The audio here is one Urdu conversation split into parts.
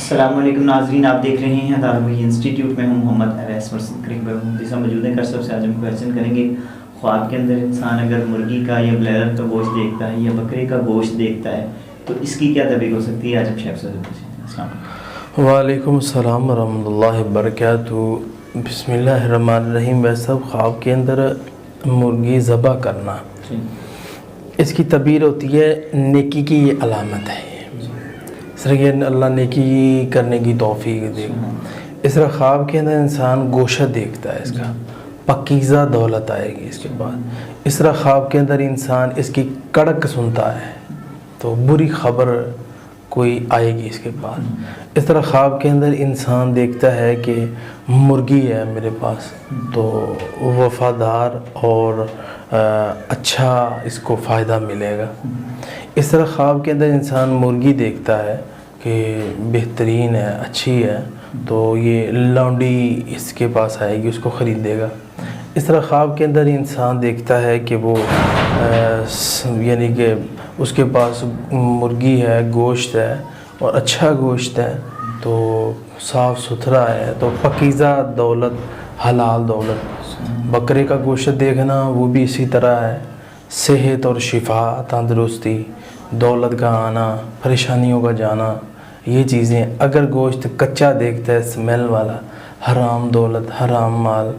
السلام علیکم ناظرین، آپ دیکھ رہے ہیں دارالوحی انسٹیٹیوٹ میں ہوں محمد اویس صاحب موجود ہیں. صاحب سے آج ہم کویشچن کریں گے، خواب کے اندر انسان اگر مرغی کا یا بلیلر کا گوشت دیکھتا ہے یا بکرے کا گوشت دیکھتا ہے تو اس کی کیا تعبیر ہو سکتی ہے؟ آج ہم شیخ صاحب سے السلام علیکم. وعلیکم السلام ورحمۃ اللہ وبرکاتہ. بسم اللہ الرحمن الرحیم. ویسا خواب کے اندر مرغی ذبح کرنا، اس کی تعبیر ہوتی ہے نیکی کی یہ علامت ہے. اس طرح یہ اللہ نیکی کرنے کی توفیق دے. اس طرح خواب کے اندر انسان گوشت دیکھتا ہے، اس کا پکیزہ دولت آئے گی اس کے بعد. اس طرح خواب کے اندر انسان اس کی کڑک سنتا ہے تو بری خبر کوئی آئے گی اس کے بعد. اس طرح خواب کے اندر انسان دیکھتا ہے کہ مرغی ہے میرے پاس تو وفادار اور اچھا اس کو فائدہ ملے گا. اس طرح خواب کے اندر انسان مرغی دیکھتا ہے کہ بہترین ہے، اچھی ہے تو یہ لونڈی اس کے پاس آئے گی، اس کو خریدے گا. اس طرح خواب کے اندر انسان دیکھتا ہے کہ وہ یعنی کہ اس کے پاس مرغی ہے، گوشت ہے اور اچھا گوشت ہے تو صاف ستھرا ہے تو پکیزہ دولت، حلال دولت. بکرے کا گوشت دیکھنا وہ بھی اسی طرح ہے، صحت اور شفا، تندرستی، دولت کا آنا، پریشانیوں کا جانا، یہ چیزیں. اگر گوشت کچا دیکھتا ہے اسمیل والا، حرام دولت، حرام مال.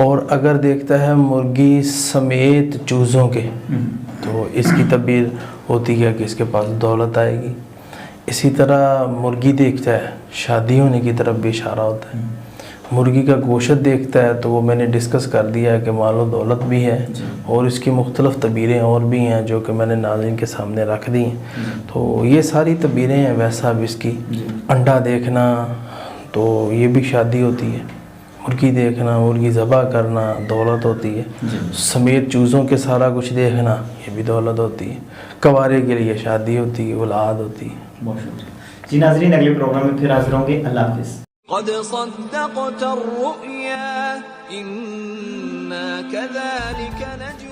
اور اگر دیکھتا ہے مرغی سمیت چوزوں کے تو اس کی تعبیر ہوتی ہے کہ اس کے پاس دولت آئے گی. اسی طرح مرغی دیکھتا ہے شادی ہونے کی طرف بھی اشارہ ہوتا ہے. مرغی کا گوشت دیکھتا ہے تو وہ میں نے ڈسکس کر دیا ہے کہ مال و دولت بھی ہے اور اس کی مختلف تعبیریں اور بھی ہیں جو کہ میں نے ناظرین کے سامنے رکھ دی ہیں. تو یہ ساری تعبیریں ہیں. ویسا اب اس کی انڈا دیکھنا تو یہ بھی شادی ہوتی ہے. مرغی دیکھنا، مرغی ذبح کرنا دولت ہوتی ہے. سمیت چوزوں کے سارا کچھ دیکھنا یہ بھی دولت ہوتی ہے. کوارے کے لیے شادی ہوتی ہے، اولاد ہوتی ہے. بہت شکریہ جی ناظرین، اگلے پروگرام میں پھر حاضر ہوں گے. اللہ حافظ. قد صدقت الرؤيا إنا كذلك نجزي